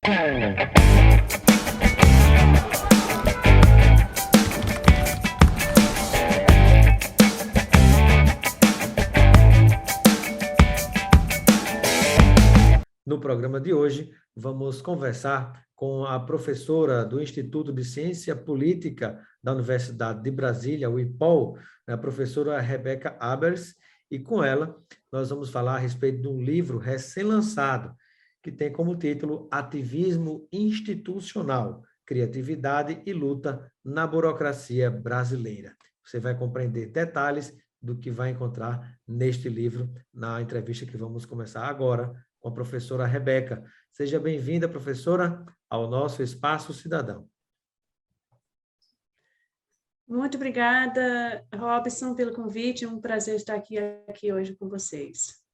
No programa de hoje, vamos conversar com a professora do Instituto de Ciência Política da Universidade de Brasília, o IPOL, a professora Rebeca Abers, e com ela nós vamos falar a respeito de um livro recém-lançado, que tem como título Ativismo Institucional, Criatividade e Luta na Burocracia Brasileira. Você vai compreender detalhes do que vai encontrar neste livro, na entrevista que vamos começar agora com a professora Rebeca. Seja bem-vinda, professora, ao nosso Espaço Cidadão. Muito obrigada, Robson, pelo convite. É um prazer estar aqui hoje com vocês.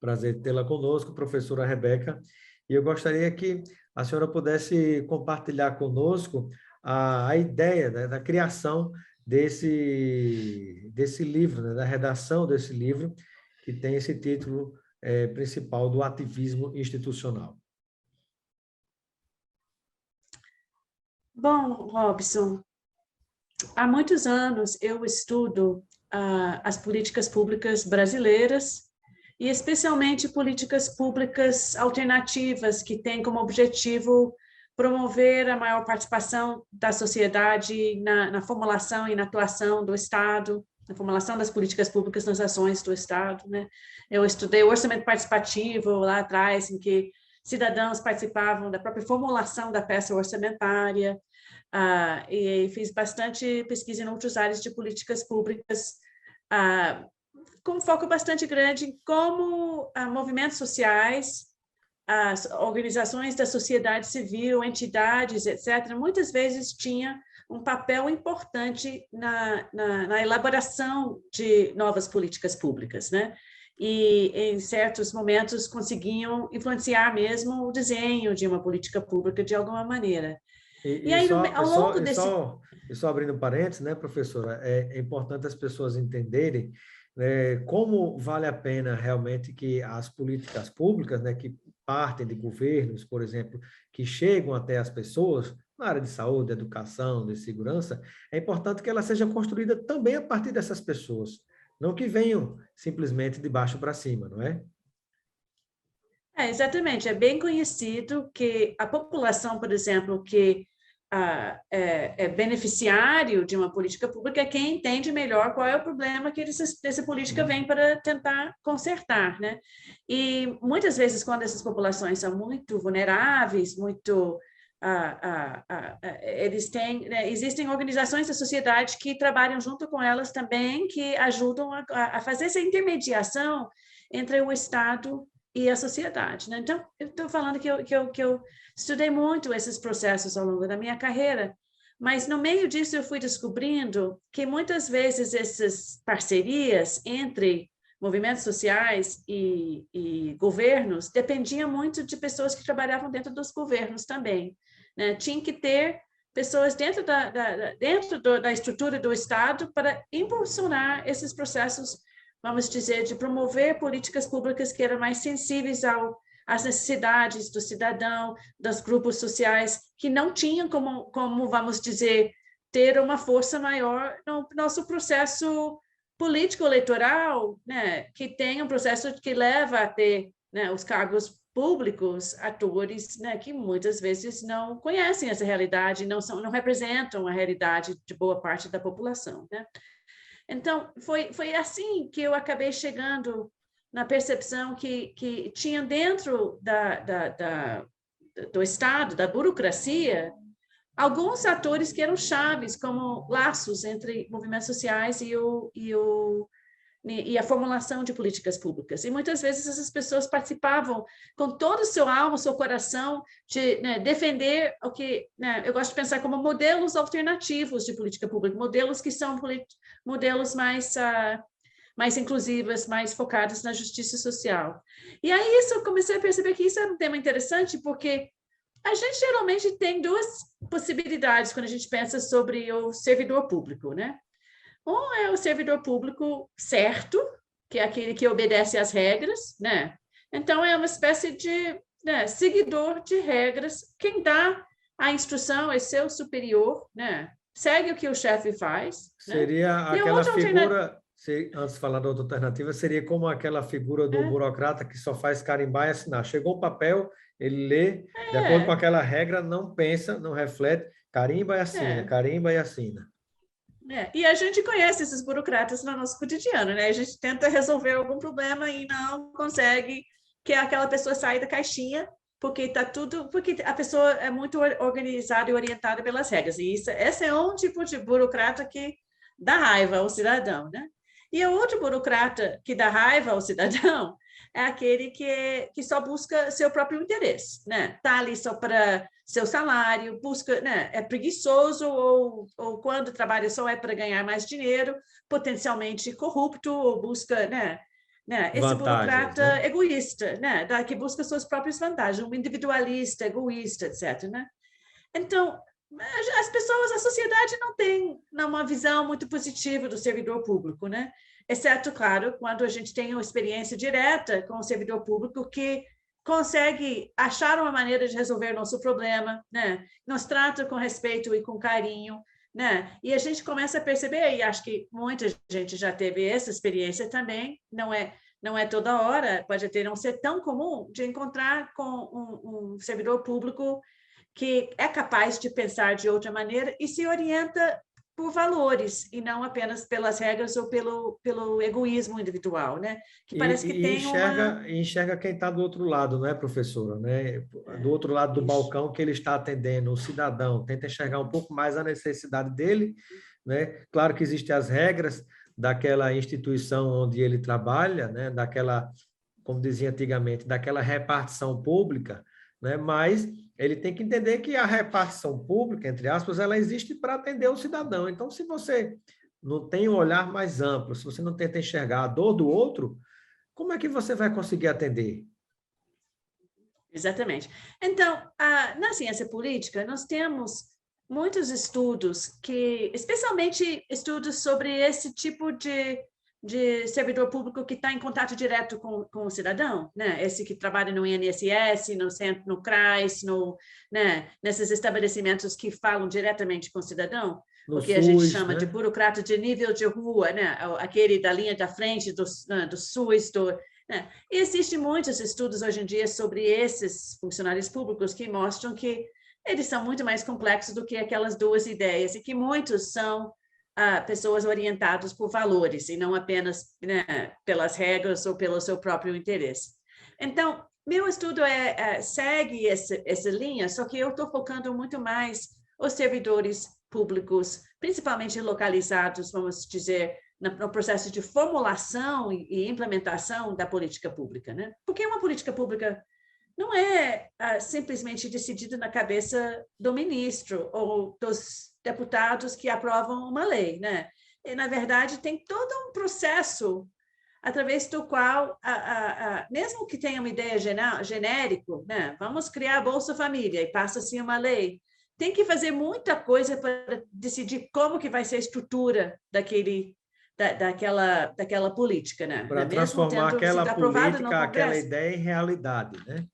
Prazer tê-la conosco, professora Rebeca. E eu gostaria que a senhora pudesse compartilhar conosco a ideia, né, da criação desse livro, né, da redação desse livro, que tem esse título principal do ativismo institucional. Bom, Robson, há muitos anos eu estudo as políticas públicas brasileiras e especialmente políticas públicas alternativas que têm como objetivo promover a maior participação da sociedade na formulação e na atuação do Estado, na formulação das políticas públicas nas ações do Estado, né? Eu estudei o orçamento participativo lá atrás, em que cidadãos participavam da própria formulação da peça orçamentária, e fiz bastante pesquisa em outras áreas de políticas públicas, com um foco bastante grande em como movimentos sociais, as organizações da sociedade civil, entidades, etc., muitas vezes tinham um papel importante na elaboração de novas políticas públicas, né? E, em certos momentos, conseguiam influenciar mesmo o desenho de uma política pública de alguma maneira. E aí, ao longo desse... Só abrindo parênteses, né, professora, é importante as pessoas entenderem, né, como vale a pena realmente que as políticas públicas, né, que partem de governos, por exemplo, que chegam até as pessoas, na área de saúde, educação, de segurança, é importante que ela seja construída também a partir dessas pessoas, não que venham simplesmente de baixo para cima, não é? Exatamente. É bem conhecido que a população, por exemplo, que é beneficiário de uma política pública é quem entende melhor qual é o problema que essa política vem para tentar consertar, né? E muitas vezes, quando essas populações são muito vulneráveis, muito... eles têm, né, existem organizações da sociedade que trabalham junto com elas também, que ajudam a fazer essa intermediação entre o Estado e a sociedade, né? Então, eu estou falando que eu estudei muito esses processos ao longo da minha carreira, mas no meio disso eu fui descobrindo que muitas vezes essas parcerias entre movimentos sociais e governos dependiam muito de pessoas que trabalhavam dentro dos governos também, né? Tinha que ter pessoas dentro da estrutura do Estado para impulsionar esses processos, vamos dizer, de promover políticas públicas que eram mais sensíveis às necessidades do cidadão, dos grupos sociais, que não tinham como, vamos dizer, ter uma força maior no nosso processo político-eleitoral, né, que tem um processo que leva a ter, né, os cargos públicos, atores, né, que muitas vezes não conhecem essa realidade, não representam a realidade de boa parte da população, né? Então, foi assim que eu acabei chegando na percepção que tinha dentro do Estado, da burocracia, alguns atores que eram chaves, como laços entre movimentos sociais e a formulação de políticas públicas. E muitas vezes essas pessoas participavam com todo o seu alma, o seu coração, de, né, defender o que, né, eu gosto de pensar como modelos alternativos de política pública, modelos que são modelos mais inclusivas, mais focadas na justiça social. E aí eu comecei a perceber que isso era um tema interessante, porque a gente geralmente tem duas possibilidades quando a gente pensa sobre o servidor público, né? Um é o servidor público certo, que é aquele que obedece às regras, né? Então, é uma espécie de né, seguidor de regras. Quem dá a instrução é seu superior, né? Segue o que o chefe faz. Seria Né? E a aquela outra alternativa... figura, antes de falar da outra alternativa, seria como aquela figura do burocrata que só faz carimbar e assinar. Chegou o papel, ele lê, de acordo com aquela regra, não pensa, não reflete, carimba e assina, carimba e assina. E a gente conhece esses burocratas no nosso cotidiano, né? A gente tenta resolver algum problema e não consegue que aquela pessoa saia da caixinha, porque a pessoa é muito organizada e orientada pelas regras. E esse é um tipo de burocrata que dá raiva ao cidadão, né? E o outro burocrata que dá raiva ao cidadão é aquele que só busca seu próprio interesse, né? Tá ali só para seu salário, busca, né? É preguiçoso ou quando trabalha só é para ganhar mais dinheiro, potencialmente corrupto ou busca, né? Esse Vantagens, burocrata né? egoísta, né? Que busca suas próprias vantagens, um individualista, egoísta, etc. Né? Então, as pessoas, a sociedade não tem uma visão muito positiva do servidor público, né? Exceto, claro, quando a gente tem uma experiência direta com o servidor público que consegue achar uma maneira de resolver nosso problema, né? Nos trata com respeito e com carinho, né? E a gente começa a perceber, e acho que muita gente já teve essa experiência também, não é toda hora, pode até não ser tão comum de encontrar com um servidor público que é capaz de pensar de outra maneira e se orienta por valores e não apenas pelas regras ou pelo egoísmo individual, né? Que parece que tem enxerga quem está do outro lado, não é, professora? Né? Do outro lado do balcão que ele está atendendo, o cidadão, tenta enxergar um pouco mais a necessidade dele, né? Claro que existem as regras daquela instituição onde ele trabalha, né? Daquela, como dizia antigamente, daquela repartição pública, né? Mas ele tem que entender que a repartição pública, entre aspas, ela existe para atender o cidadão. Então, se você não tem um olhar mais amplo, se você não tenta enxergar a dor do outro, como é que você vai conseguir atender? Exatamente. Então, na ciência política, nós temos muitos estudos especialmente estudos sobre esse tipo de servidor público que está em contato direto com o cidadão, né? Esse que trabalha no INSS, no centro, no CRAS, né? Nesses estabelecimentos que falam diretamente com o cidadão, o que a gente chama de burocrata de nível de rua, né? Aquele da linha da frente do SUS, né? E existem muitos estudos hoje em dia sobre esses funcionários públicos que mostram que eles são muito mais complexos do que aquelas duas ideias e que muitos são pessoas orientadas por valores e não apenas, né, pelas regras ou pelo seu próprio interesse. Então, meu estudo segue essa linha, só que eu estou focando muito mais os servidores públicos, principalmente localizados, vamos dizer, no processo de formulação e implementação da política pública, né? Porque uma política pública não é simplesmente decidida na cabeça do ministro ou dos deputados que aprovam uma lei, né? E, na verdade, tem todo um processo através do qual, mesmo que tenha uma ideia genérica, né? Vamos criar a Bolsa Família e passa-se uma lei, tem que fazer muita coisa para decidir como que vai ser a estrutura daquela política, né? Para Mesmo transformar tendo aquela sido aprovada no política, aquela Congresso. ideia em realidade, né?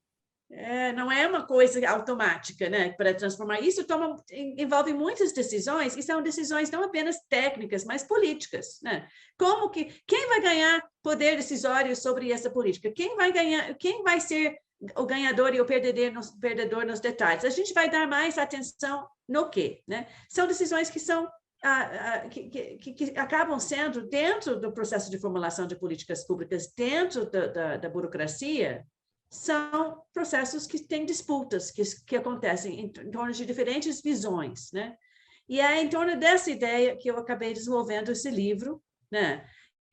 Não é uma coisa automática, né? Para transformar isso envolve muitas decisões e são decisões não apenas técnicas, mas políticas, né? Quem vai ganhar poder decisório sobre essa política? Quem vai ser o ganhador e o perdedor nos detalhes? A gente vai dar mais atenção no quê, né? São decisões que são que acabam sendo dentro do processo de formulação de políticas públicas, dentro da burocracia. São processos que têm disputas que acontecem em torno de diferentes visões, né? E é em torno dessa ideia que eu acabei desenvolvendo esse livro, né?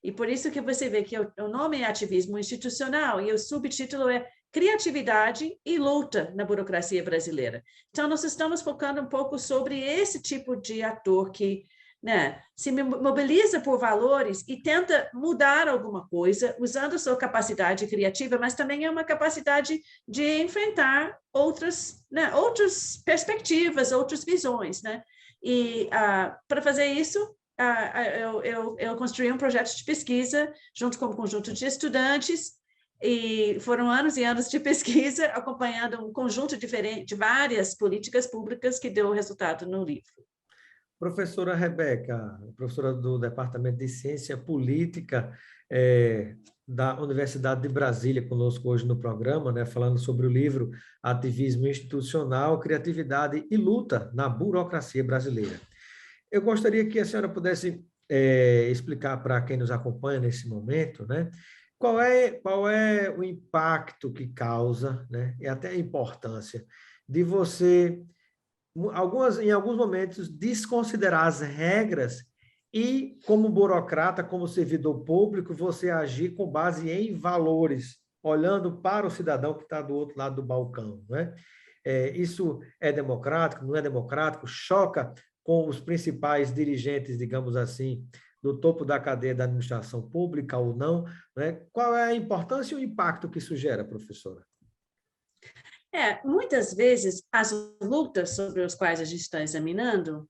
E por isso que você vê que o nome é Ativismo Institucional e o subtítulo é Criatividade e Luta na Burocracia Brasileira. Então, nós estamos focando um pouco sobre esse tipo de ator que, né, se mobiliza por valores e tenta mudar alguma coisa usando sua capacidade criativa, mas também é uma capacidade de enfrentar outras perspectivas, outras visões, né? E para fazer isso, eu construí um projeto de pesquisa junto com um conjunto de estudantes E foram anos e anos de pesquisa acompanhando um conjunto diferente de várias políticas públicas que deu resultado no livro. Professora Rebeca, professora do Departamento de Ciência Política da Universidade de Brasília, conosco hoje no programa, né, falando sobre o livro Ativismo Institucional, Criatividade e Luta na Burocracia Brasileira. Eu gostaria que a senhora pudesse explicar para quem nos acompanha nesse momento, né, qual é o impacto que causa, né, e até a importância de você em alguns momentos, desconsiderar as regras e, como burocrata, como servidor público, você agir com base em valores, olhando para o cidadão que está do outro lado do balcão, né? Isso é democrático, não é democrático? Choca com os principais dirigentes, digamos assim, do topo da cadeia da administração pública ou não, né? Qual é a importância e o impacto que isso gera, professora? Muitas vezes as lutas sobre as quais a gente está examinando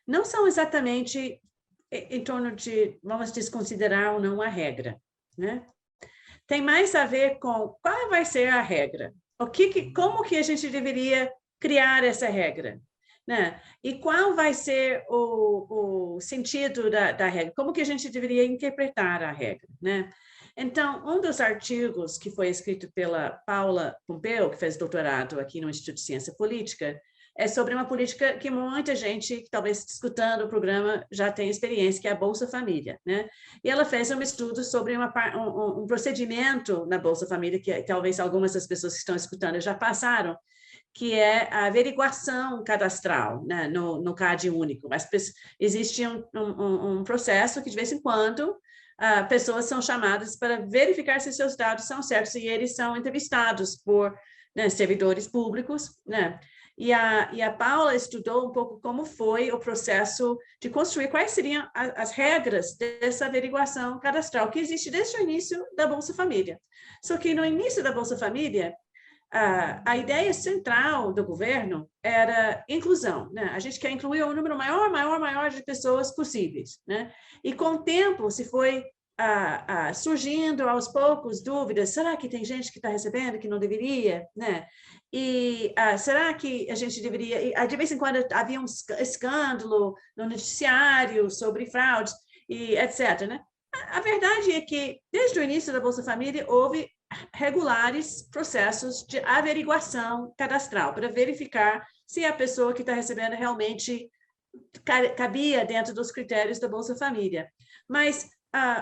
não são exatamente em torno de, vamos desconsiderar ou não a regra, né? Tem mais a ver com qual vai ser a regra, como que a gente deveria criar essa regra, né? E qual vai ser o sentido da regra, como que a gente deveria interpretar a regra, né? Então, um dos artigos que foi escrito pela Paula Pompeu, que fez doutorado aqui no Instituto de Ciência Política, é sobre uma política que muita gente, talvez escutando o programa, já tem experiência, que é a Bolsa Família, né? E ela fez um estudo sobre um procedimento na Bolsa Família, que talvez algumas das pessoas que estão escutando já passaram, que é a averiguação cadastral, né, no CAD único. Mas existe um processo que, de vez em quando, pessoas são chamadas para verificar se seus dados são certos, e eles são entrevistados por, né, servidores públicos, né? E a Paula estudou um pouco como foi o processo de construir, quais seriam as regras dessa averiguação cadastral, que existe desde o início da Bolsa Família. Só que no início da Bolsa Família, a ideia central do governo era inclusão, né? A gente quer incluir o número maior de pessoas possíveis, né? E com o tempo se foi surgindo aos poucos dúvidas, será que tem gente que está recebendo que não deveria, né? E será que a gente deveria... De vez em quando havia um escândalo no noticiário sobre fraudes, e etc., né? A verdade é que, desde o início da Bolsa Família, houve regulares processos de averiguação cadastral para verificar se a pessoa que está recebendo realmente cabia dentro dos critérios da Bolsa Família. Mas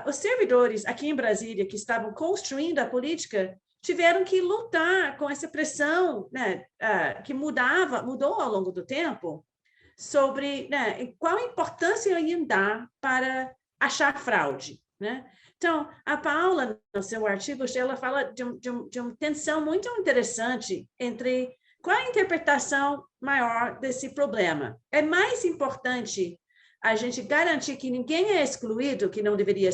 os servidores aqui em Brasília que estavam construindo a política tiveram que lutar com essa pressão, né, que mudou ao longo do tempo, sobre, né, qual a importância iam dar para achar fraude, né? Então, a Paula, no seu artigo, ela fala de uma tensão muito interessante entre qual a interpretação maior desse problema. É mais importante a gente garantir que ninguém é excluído, que ninguém é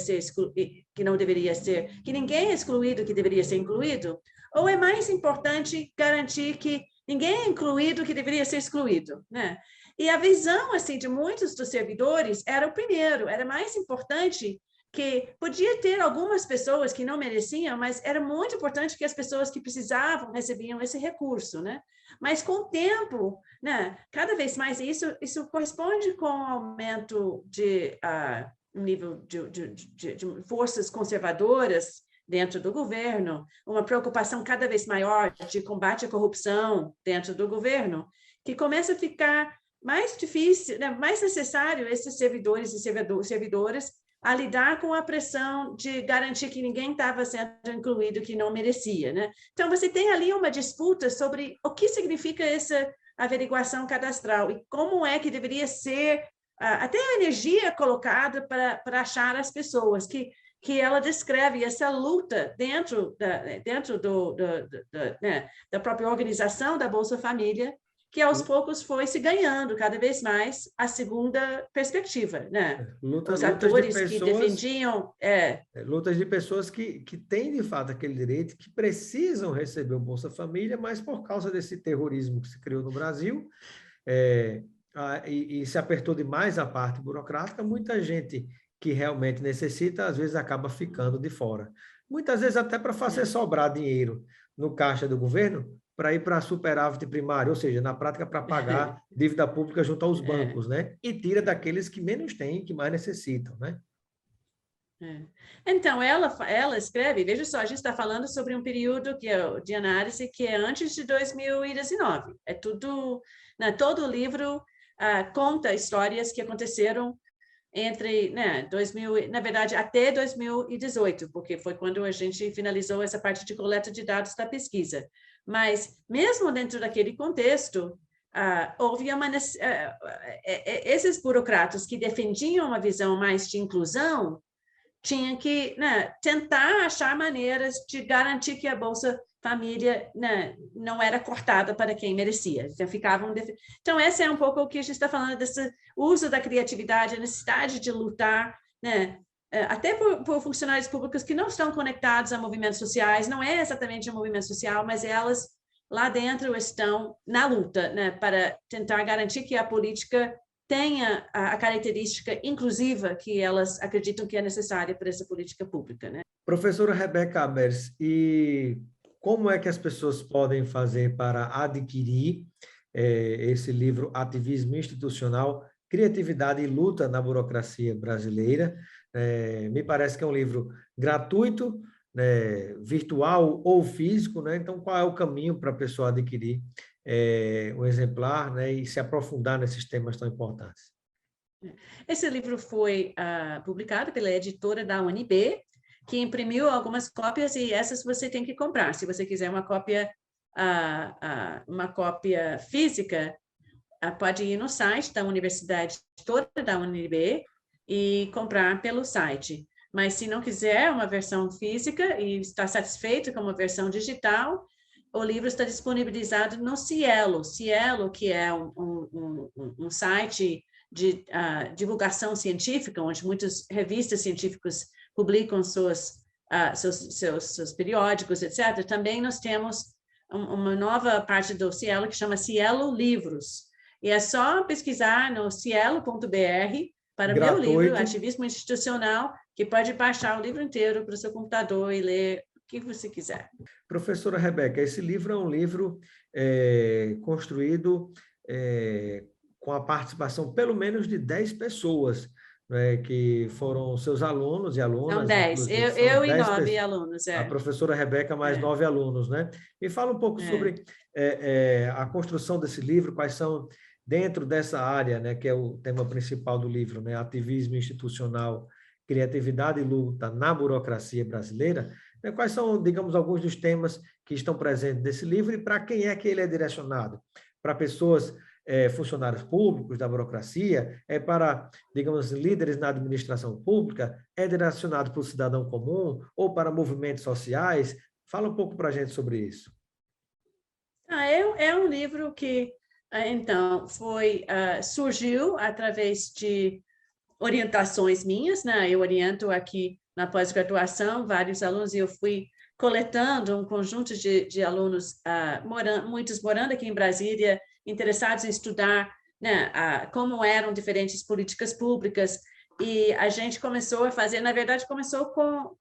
excluído, que deveria ser incluído, ou é mais importante garantir que ninguém é incluído, que deveria ser excluído, né? E a visão, assim, de muitos dos servidores era o primeiro, era mais importante, que podia ter algumas pessoas que não mereciam, mas era muito importante que as pessoas que precisavam recebiam esse recurso, né? Mas com o tempo, né, cada vez mais isso corresponde com o aumento de nível de forças conservadoras dentro do governo, uma preocupação cada vez maior de combate à corrupção dentro do governo, que começa a ficar mais difícil, né, mais necessário esses servidores e servidoras a lidar com a pressão de garantir que ninguém estava sendo incluído que não merecia, né? Então, você tem ali uma disputa sobre o que significa essa averiguação cadastral e como é que deveria ser até a energia colocada para achar as pessoas, que ela descreve essa luta dentro da própria organização da Bolsa Família, que aos poucos foi se ganhando cada vez mais a segunda perspectiva, né? Os atores que defendiam... Lutas de pessoas que têm, de fato, aquele direito, que precisam receber o Bolsa Família, mas por causa desse terrorismo que se criou no Brasil, e se apertou demais a parte burocrática, muita gente que realmente necessita, às vezes acaba ficando de fora. muitas vezes até para fazer sobrar dinheiro no caixa do governo, para ir para superávit primário, ou seja, na prática para pagar dívida pública junto aos bancos, né? E tira daqueles que menos têm, que mais necessitam, né? Então, ela escreve, veja só, a gente está falando sobre um período de análise que é antes de 2019. É tudo, né, todo o livro conta histórias que aconteceram entre, né, 2000, na verdade, até 2018, porque foi quando a gente finalizou essa parte de coleta de dados da pesquisa. Mas, mesmo dentro daquele contexto, houve esses burocratas que defendiam uma visão mais de inclusão tinham que, né, tentar achar maneiras de garantir que a Bolsa Família, né, não era cortada para quem merecia. Então, esse é um pouco o que a gente está falando, desse uso da criatividade, a necessidade de lutar, né, até por funcionários públicos que não estão conectados a movimentos sociais, não é exatamente um movimento social, mas elas lá dentro estão na luta, né, para tentar garantir que a política tenha a característica inclusiva que elas acreditam que é necessária para essa política pública, né? Professora Rebeca Abers, e como é que as pessoas podem fazer para adquirir esse livro Ativismo Institucional, Criatividade e Luta na Burocracia Brasileira? Me parece que é um livro gratuito, né, virtual ou físico, né? Então, qual é o caminho para a pessoa adquirir um exemplar, né, e se aprofundar nesses temas tão importantes? Esse livro foi publicado pela editora da UNB, que imprimiu algumas cópias e essas você tem que comprar. Se você quiser uma cópia física, pode ir no site da Universidade toda da UNB e comprar pelo site. Mas se não quiser uma versão física e está satisfeito com uma versão digital, o livro está disponibilizado no Cielo. Cielo, que é um site de divulgação científica, onde muitas revistas científicas publicam seus periódicos, etc. Também nós temos uma nova parte do Cielo que chama Cielo Livros. E é só pesquisar no cielo.br para ver o livro Ativismo Institucional, que pode baixar o livro inteiro para o seu computador e ler o que você quiser. Professora Rebeca, esse livro é um livro construído com a participação pelo menos de 10 pessoas, né, que foram seus alunos e alunas. São 10, eu e 9 alunos. A professora Rebeca mais 9 alunos, né? Me fala um pouco sobre a construção desse livro, quais são, dentro dessa área, né, que é o tema principal do livro, né, Ativismo Institucional, Criatividade e Luta na Burocracia Brasileira, né, quais são, digamos, alguns dos temas que estão presentes nesse livro e para quem é que ele é direcionado? Para pessoas, funcionários públicos da burocracia, para, digamos, líderes na administração pública, é direcionado para o cidadão comum ou para movimentos sociais? Fala um pouco para a gente sobre isso. É um livro que, então, surgiu através de orientações minhas, né? Eu oriento aqui na pós-graduação vários alunos e eu fui coletando um conjunto de alunos, muitos morando aqui em Brasília, interessados em estudar, né, como eram diferentes políticas públicas, e a gente começou a fazer, na verdade, começou com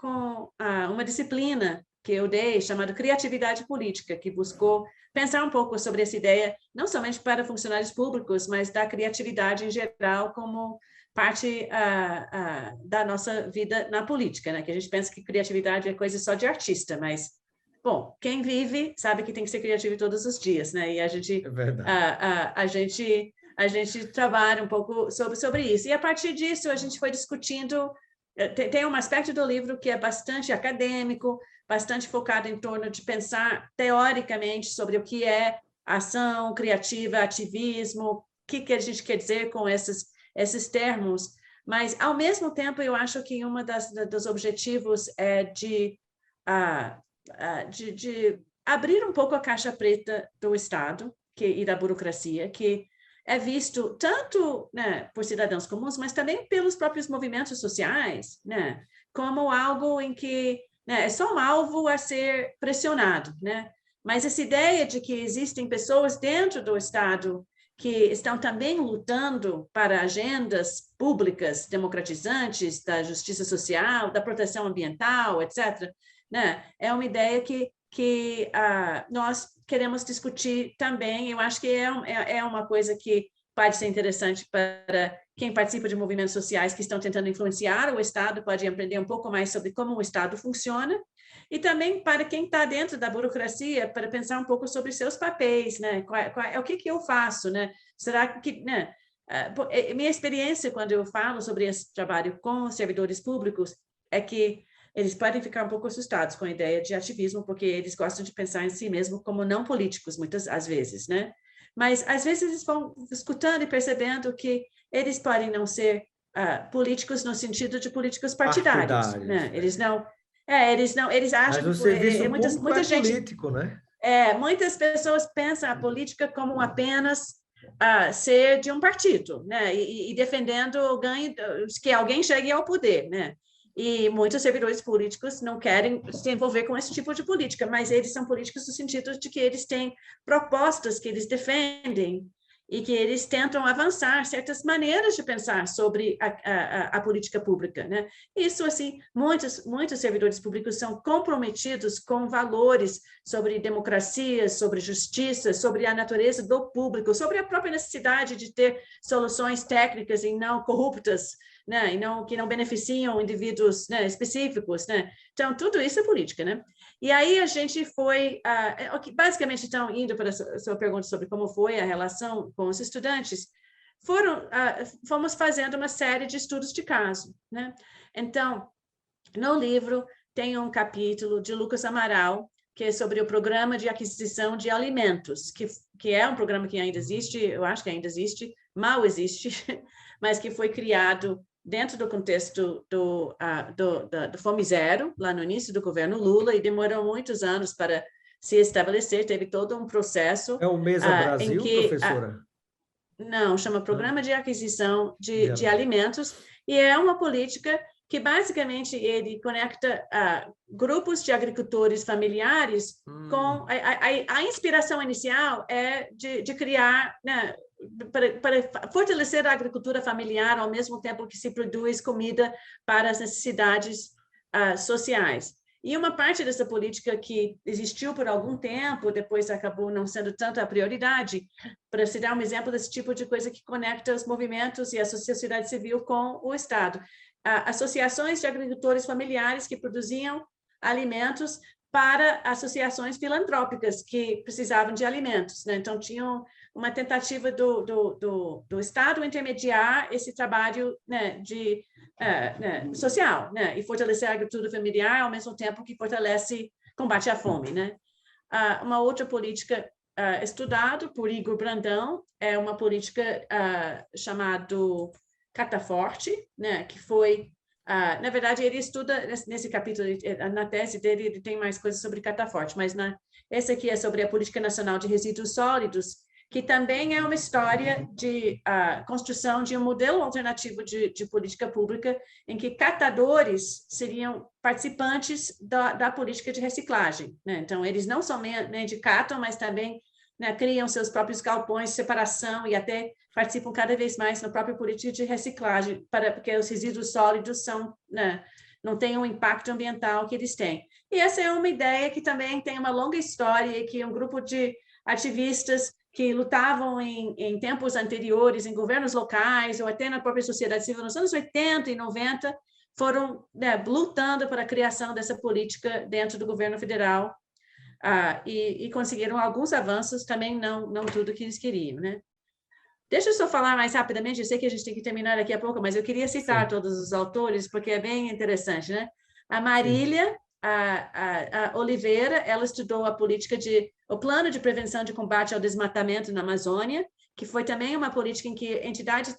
uma disciplina que eu dei, chamada Criatividade Política, que buscou pensar um pouco sobre essa ideia, não somente para funcionários públicos, mas da criatividade em geral como parte da nossa vida na política, né? Que a gente pensa que criatividade é coisa só de artista, mas, bom, quem vive sabe que tem que ser criativo todos os dias, né? E a gente, a gente trabalha um pouco sobre isso. E a partir disso a gente foi discutindo. Tem um aspecto do livro que é bastante acadêmico, bastante focado em torno de pensar teoricamente sobre o que é ação criativa, ativismo, o que a gente quer dizer com esses termos, mas, ao mesmo tempo, eu acho que um dos objetivos é de abrir um pouco a caixa preta do Estado e da burocracia, que é visto tanto, né, por cidadãos comuns, mas também pelos próprios movimentos sociais, né, como algo em que, né, é só um alvo a ser pressionado, né? Mas essa ideia de que existem pessoas dentro do Estado que estão também lutando para agendas públicas democratizantes da justiça social, da proteção ambiental, etc., né? É uma ideia que nós queremos discutir também. Eu acho que é uma coisa que pode ser interessante para quem participa de movimentos sociais que estão tentando influenciar o Estado, pode aprender um pouco mais sobre como o Estado funciona, e também para quem está dentro da burocracia, para pensar um pouco sobre seus papéis, né? O que eu faço, né? Será que, né? Minha experiência quando eu falo sobre esse trabalho com servidores públicos é que eles podem ficar um pouco assustados com a ideia de ativismo, porque eles gostam de pensar em si mesmo como não políticos, muitas às vezes, né? Mas, às vezes, eles vão escutando e percebendo que eles podem não ser políticos no sentido de políticos partidários, né? Eles Mas acham o serviço público muita é gente, político, né? muitas pessoas pensam a política como apenas ser de um partido, né? E defendendo o ganho, que alguém chegue ao poder, né? E muitos servidores políticos não querem se envolver com esse tipo de política, mas eles são políticos no sentido de que eles têm propostas que eles defendem e que eles tentam avançar certas maneiras de pensar sobre a política pública, né? Isso, assim, muitos servidores públicos são comprometidos com valores sobre democracia, sobre justiça, sobre a natureza do público, sobre a própria necessidade de ter soluções técnicas e não corruptas, né? Que não beneficiam indivíduos, né, específicos, né? Então, tudo isso é política, né? E aí a gente foi, basicamente, então, indo para a sua pergunta sobre como foi a relação com os estudantes, fomos fazendo uma série de estudos de caso, né? Então, no livro tem um capítulo de Lucas Amaral, que é sobre o programa de aquisição de alimentos, que é um programa que ainda existe, eu acho que ainda existe, mal existe, mas que foi criado dentro do contexto do Fome Zero, lá no início do governo Lula, e demorou muitos anos para se estabelecer, teve todo um processo É o Mesa em Brasil, que... professora? não, chama Programa Não, de Aquisição de alimentos. Alimentos, e é uma política que, basicamente, ele conecta grupos de agricultores familiares com... A inspiração inicial é de criar, né, para fortalecer a agricultura familiar ao mesmo tempo que se produz comida para as necessidades sociais. E uma parte dessa política que existiu por algum tempo, depois acabou não sendo tanto a prioridade, para se dar um exemplo desse tipo de coisa que conecta os movimentos e a sociedade civil com o Estado. Associações de agricultores familiares que produziam alimentos para associações filantrópicas que precisavam de alimentos, né? Então, tinham uma tentativa do Estado intermediar esse trabalho, né, social, né, e fortalecer a agricultura familiar ao mesmo tempo que fortalece combate à fome, né? Uma outra política estudada por Igor Brandão é uma política chamada Cataforte, né, que foi na verdade, ele estuda nesse capítulo, na tese dele, ele tem mais coisas sobre Cataforte, mas esse aqui é sobre a Política Nacional de Resíduos Sólidos, que também é uma história de construção de um modelo alternativo de política pública, em que catadores seriam participantes da política de reciclagem, né? Então, eles não somente catam, mas também, né, criam seus próprios galpões de separação e até participam cada vez mais na própria política de reciclagem, porque os resíduos sólidos né, não têm o impacto ambiental que eles têm. E essa é uma ideia que também tem uma longa história e que um grupo de ativistas que lutavam em tempos anteriores, em governos locais, ou até na própria sociedade civil, nos anos 80 e 90, foram, né, lutando para a criação dessa política dentro do governo federal, e conseguiram alguns avanços, também não tudo que eles queriam, né? Deixa eu só falar mais rapidamente, eu sei que a gente tem que terminar daqui a pouco, mas eu queria citar todos os autores, porque é bem interessante, né? A Marília a Oliveira, ela estudou o Plano de Prevenção de Combate ao Desmatamento na Amazônia, que foi também uma política em que entidades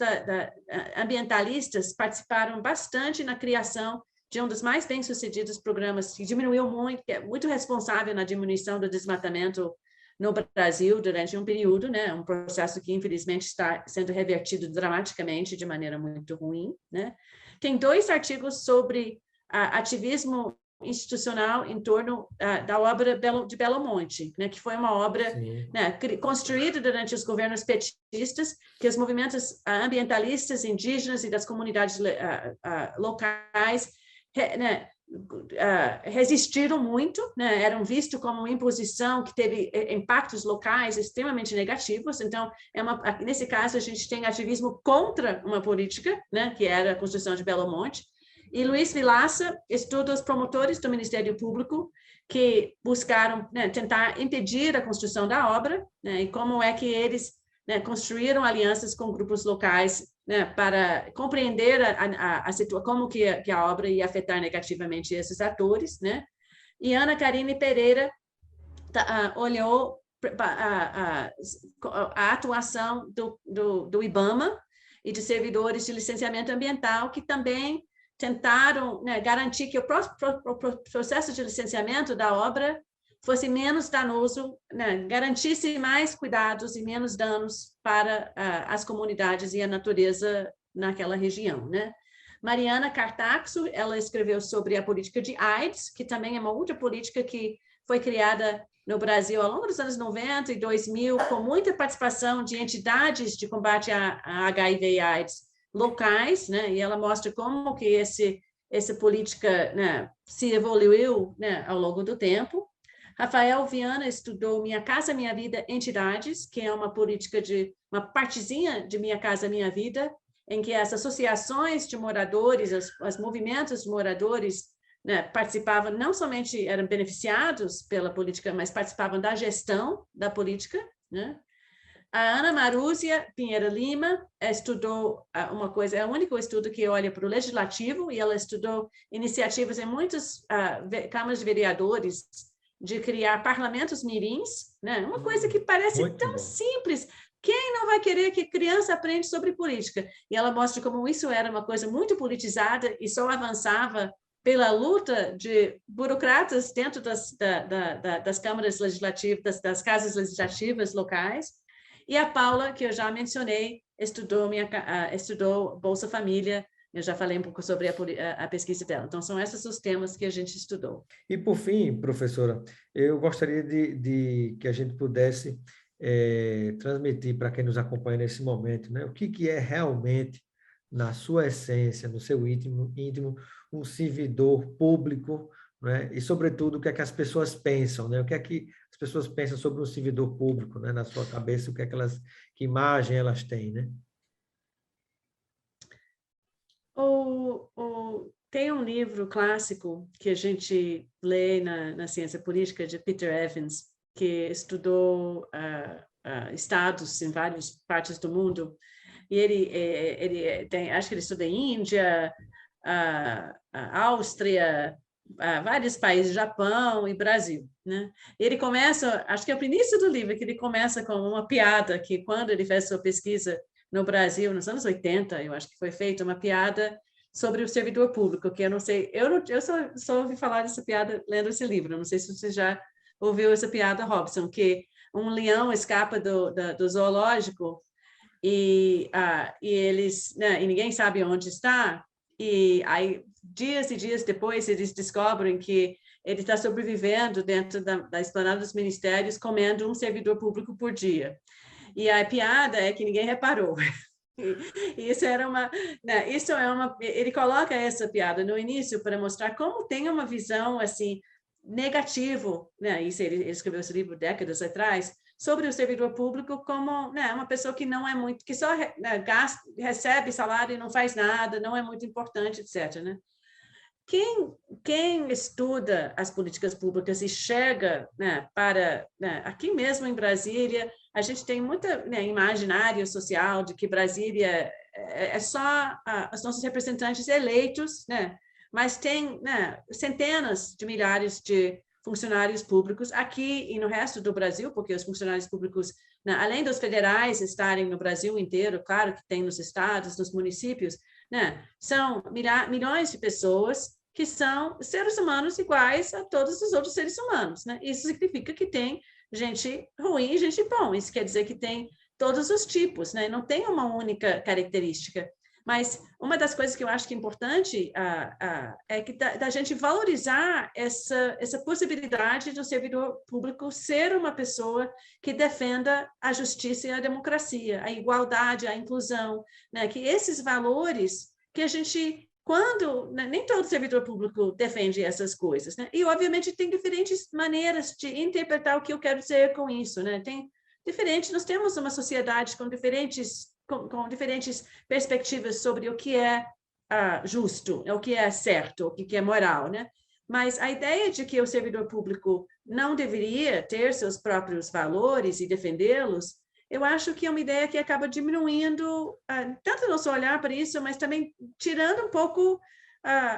ambientalistas participaram bastante na criação de um dos mais bem-sucedidos programas, que diminuiu muito, que é muito responsável na diminuição do desmatamento no Brasil durante um período, né? Um processo que, infelizmente, está sendo revertido dramaticamente de maneira muito ruim, né? Tem 2 artigos sobre ativismo institucional em torno da obra de Belo Monte, né, que foi uma obra, né, construída durante os governos petistas, que os movimentos ambientalistas, indígenas e das comunidades locais, né, resistiram muito, né, eram vistos como uma imposição que teve impactos locais extremamente negativos. Então, nesse caso, a gente tem ativismo contra uma política, né, que era a construção de Belo Monte. E Luiz Vilaça estuda os promotores do Ministério Público que buscaram, né, tentar impedir a construção da obra, né, e como é que eles, né, construíram alianças com grupos locais, né, para compreender como que a obra ia afetar negativamente esses atores, né? E Ana Karine Pereira olhou a atuação do IBAMA e de servidores de licenciamento ambiental que também tentaram, né, garantir que o processo de licenciamento da obra fosse menos danoso, né, garantisse mais cuidados e menos danos para as comunidades e a natureza naquela região, né? Mariana Cartaxo, ela escreveu sobre a política de AIDS, que também é uma outra política que foi criada no Brasil ao longo dos anos 90 e 2000, com muita participação de entidades de combate a HIV e AIDS locais, né? E ela mostra como que essa política, né, se evoluiu, né, ao longo do tempo. Rafael Viana estudou Minha Casa Minha Vida Entidades, que é uma política uma partezinha de Minha Casa Minha Vida, em que as associações de moradores, os movimentos de moradores, né, participavam, não somente eram beneficiados pela política, mas participavam da gestão da política, né? A Ana Marúzia Pinheiro Lima estudou uma coisa, é o único estudo que olha para o legislativo, e ela estudou iniciativas em muitas câmaras de vereadores de criar parlamentos mirins, né? Uma coisa que parece Muito tão bom. simples. Quem não vai querer que criança aprenda sobre política? E ela mostra como isso era uma coisa muito politizada e só avançava pela luta de burocratas dentro das câmaras legislativas, das casas legislativas locais. E a Paula, que eu já mencionei, estudou Bolsa Família. Eu já falei um pouco sobre a pesquisa dela. Então, são esses os temas que a gente estudou. E, por fim, professora, eu gostaria de que a gente pudesse transmitir para quem nos acompanha nesse momento, né, o que é realmente, na sua essência, no seu íntimo, um servidor público, né, e, sobretudo, o que é que as pessoas pensam, né, o que é que as pessoas pensam sobre um servidor público, né, na sua cabeça, o que é que imagem elas têm, né? Tem um livro clássico que a gente lê na ciência política, de Peter Evans, que estudou estados em várias partes do mundo, e ele tem, acho que ele estuda Índia, Áustria, vários países, Japão e Brasil, né? Ele começa, acho que é o início do livro, que ele começa com uma piada, que quando ele fez sua pesquisa no Brasil, nos anos 80, eu acho que foi feita uma piada sobre o servidor público, que eu não sei, eu só ouvi falar dessa piada lendo esse livro, não sei se você já ouviu essa piada, Robson, que um leão escapa do zoológico e eles, né, e ninguém sabe onde está, e aí dias e dias depois eles descobrem que ele está sobrevivendo dentro da esplanada dos ministérios, comendo um servidor público por dia. E a piada é que ninguém reparou. Isso era né, ele coloca essa piada no início para mostrar como tem uma visão assim negativo, né? Isso ele escreveu esse livro décadas atrás, sobre o servidor público como, né, uma pessoa que não é muito, que só, né, recebe salário e não faz nada, não é muito importante, etc., né? Quem estuda as políticas públicas e chega, né, né, aqui mesmo em Brasília, a gente tem muita, né, imaginário social de que Brasília é só os nossos representantes eleitos, né, mas tem, né, centenas de milhares de funcionários públicos aqui e no resto do Brasil, porque os funcionários públicos, né, além dos federais estarem no Brasil inteiro, claro que tem nos estados, nos municípios, né, são milhões de pessoas que são seres humanos iguais a todos os outros seres humanos, né? Isso significa que tem gente ruim e gente bom. Isso quer dizer que tem todos os tipos, né? Não tem uma única característica. Mas uma das coisas que eu acho que é importante é que da gente valorizar essa possibilidade do servidor público ser uma pessoa que defenda a justiça e a democracia, a igualdade, a inclusão, né? Que esses valores que a gente, né, nem todo servidor público defende essas coisas, né? E, obviamente, tem diferentes maneiras de interpretar o que eu quero dizer com isso, né? Nós temos uma sociedade com diferentes perspectivas sobre o que é justo, o que é certo, o que é moral, né? Mas a ideia de que o servidor público não deveria ter seus próprios valores e defendê-los, eu acho que é uma ideia que acaba diminuindo tanto nosso olhar para isso, mas também tirando um pouco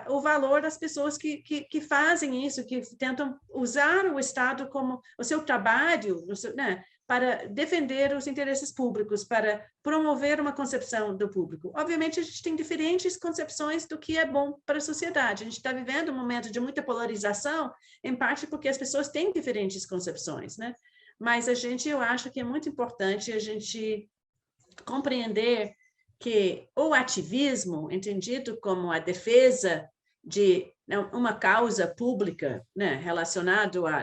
o valor das pessoas que fazem isso, que tentam usar o Estado como o seu trabalho, né? Para defender os interesses públicos, para promover uma concepção do público. Obviamente, a gente tem diferentes concepções do que é bom para a sociedade. A gente está vivendo um momento de muita polarização, em parte porque as pessoas têm diferentes concepções, né? Mas eu acho que é muito importante a gente compreender que o ativismo, entendido como a defesa de uma causa pública, né, relacionado a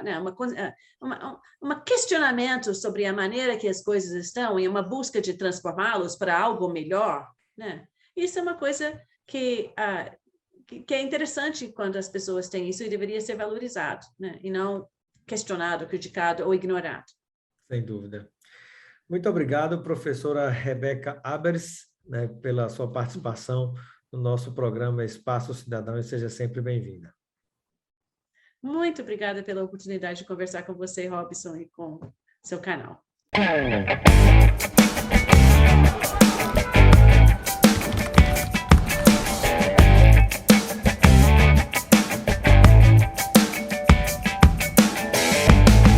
questionamento sobre a maneira que as coisas estão e uma busca de transformá-los para algo melhor, né? Isso é uma coisa que é interessante quando as pessoas têm isso e deveria ser valorizado, né? E não questionado, criticado ou ignorado. Sem dúvida. Muito obrigado, professora Rebeca Abers, né, pela sua participação no nosso programa Espaço Cidadão, e seja sempre bem-vinda. Muito obrigada pela oportunidade de conversar com você, Robson, e com seu canal.